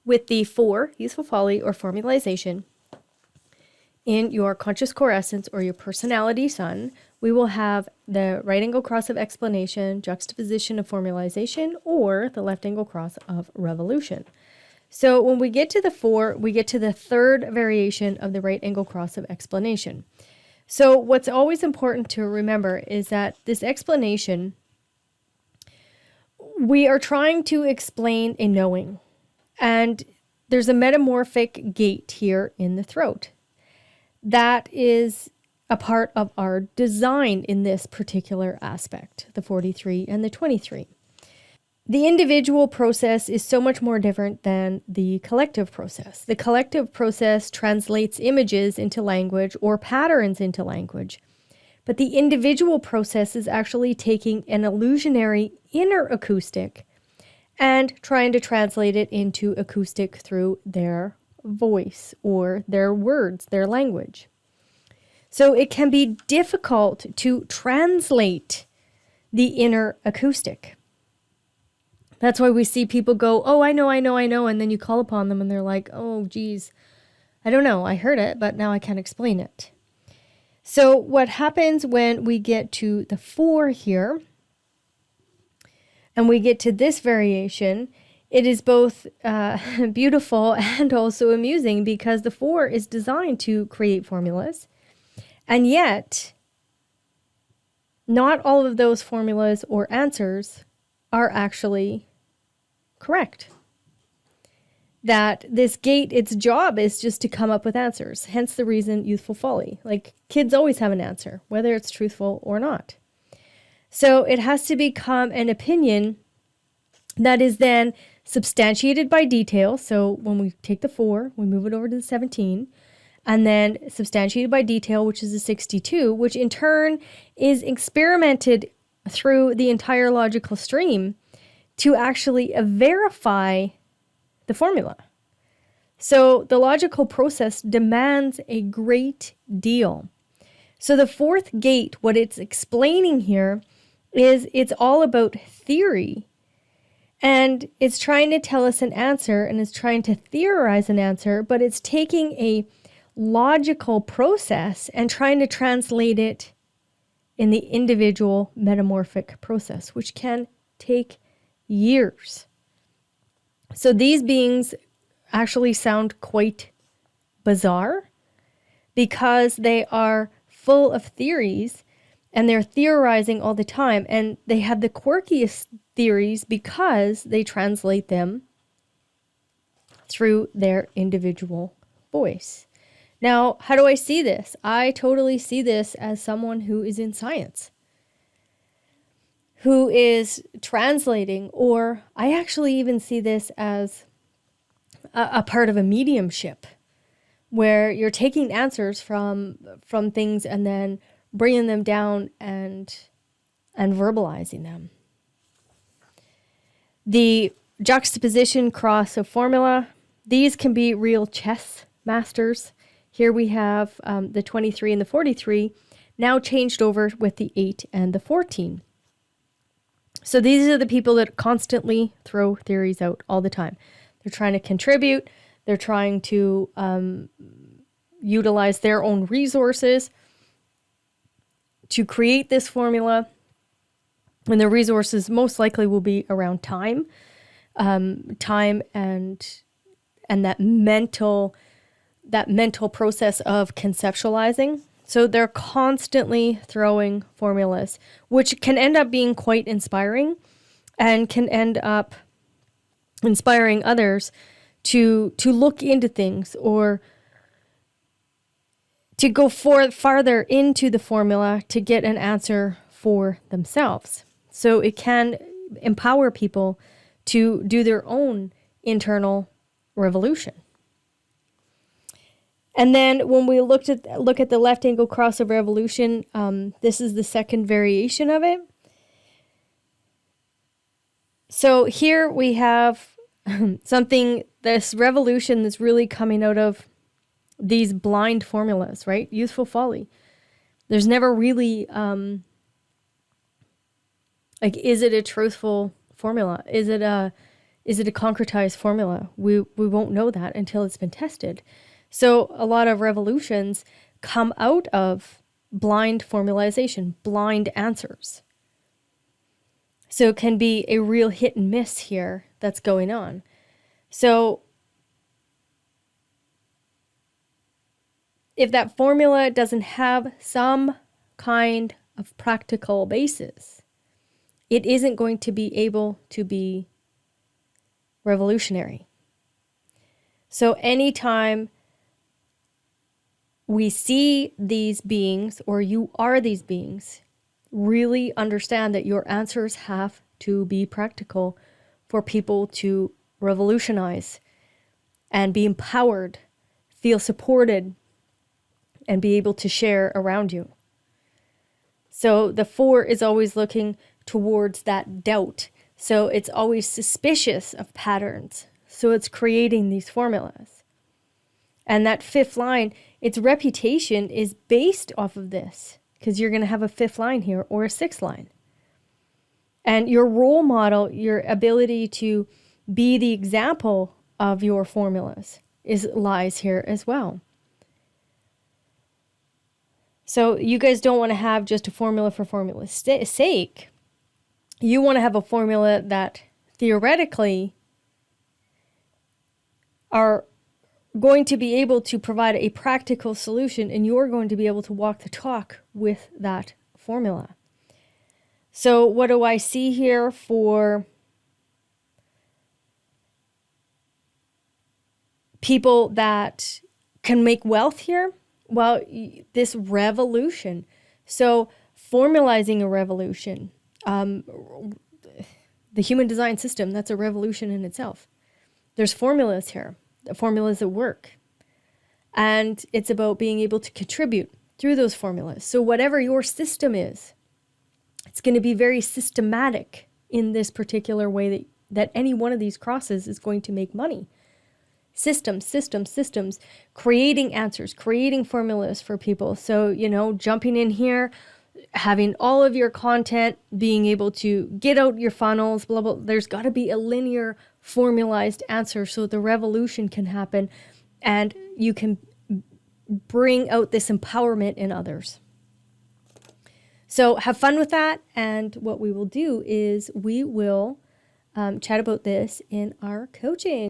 with the 4, useful folly or formalization, in your conscious core essence or your personality sun, we will have the right angle cross of explanation, juxtaposition of formalization, or the left angle cross of revolution. So when we get to the 4, we get to the third variation of the right angle cross of explanation. So what's always important to remember is that this explanation, we are trying to explain a knowing, and there's a metamorphic gate here in the throat. That is a part of our design in this particular aspect, the 43 and the 23. The individual process is so much more different than the collective process. The collective process translates images into language or patterns into language, but the individual process is actually taking an illusionary inner acoustic and trying to translate it into acoustic through their voice or their words, their language. So it can be difficult to translate the inner acoustic. That's why we see people go, oh, I know. And then you call upon them and they're like, oh, geez, I don't know. I heard it, but now I can't explain it. So what happens when we get to the 4 here and we get to this variation, it is both beautiful and also amusing because the 4 is designed to create formulas. And yet, not all of those formulas or answers are actually correct. That this gate, its job is just to come up with answers. Hence the reason youthful folly. Like, kids always have an answer, whether it's truthful or not. So it has to become an opinion that is then substantiated by detail. So when we take the 4, we move it over to the 17, and then substantiated by detail, which is the 62, which in turn is experimented through the entire logical stream to actually verify the formula. So the logical process demands a great deal. So the 4th gate, what it's explaining here is it's all about theory. And it's trying to tell us an answer and it's trying to theorize an answer, but it's taking a logical process and trying to translate it in the individual metamorphic process, which can take years. So these beings actually sound quite bizarre because they are full of theories and they're theorizing all the time, and they have the quirkiest theories because they translate them through their individual voice. Now, how do I see this? I totally see this as someone who is in science, who is translating, or I actually even see this as a part of a mediumship, where you're taking answers from things and then bringing them down and verbalizing them. The juxtaposition cross of formula, these can be real chess masters. Here we have the 23 and the 43 now changed over with the 8 and the 14. So these are the people that constantly throw theories out all the time. They're trying to contribute. They're trying to utilize their own resources to create this formula. And the resources most likely will be around time and that mental process of conceptualizing. So they're constantly throwing formulas, which can end up being quite inspiring and can end up inspiring others to look into things or to go farther into the formula to get an answer for themselves. So it can empower people to do their own internal revolution. And then when we look at the left angle cross of revolution, this is the second variation of it. So here we have something, this revolution that's really coming out of these blind formulas, right? Youthful folly. There's never really, is it a truthful formula? Is it a Is it a concretized formula? We won't know that until it's been tested. So a lot of revolutions come out of blind formalization, blind answers. So it can be a real hit and miss here that's going on. So if that formula doesn't have some kind of practical basis, it isn't going to be able to be revolutionary. So anytime we see these beings, or you are these beings, really understand that your answers have to be practical for people to revolutionize and be empowered, feel supported, and be able to share around you. So the 4 is always looking towards that doubt. So it's always suspicious of patterns. So it's creating these formulas. And that 5th line, its reputation is based off of this, because you're going to have a 5th line here or a 6th line. And your role model, your ability to be the example of your formulas lies here as well. So you guys don't want to have just a formula for formula's sake. You want to have a formula that theoretically are going to be able to provide a practical solution, and you're going to be able to walk the talk with that formula. So what do I see here for people that can make wealth here? Well, this revolution. So formalizing a revolution, the human design system, that's a revolution in itself. There's formulas here, the formulas that work. And it's about being able to contribute through those formulas. So whatever your system is, it's going to be very systematic in this particular way that any one of these crosses is going to make money. Systems, creating answers, creating formulas for people. So, jumping in here, having all of your content, being able to get out your funnels, blah, blah. There's got to be a linear, formalized answer so the revolution can happen and you can bring out this empowerment in others. So have fun with that. And what we will do is we will chat about this in our coaching.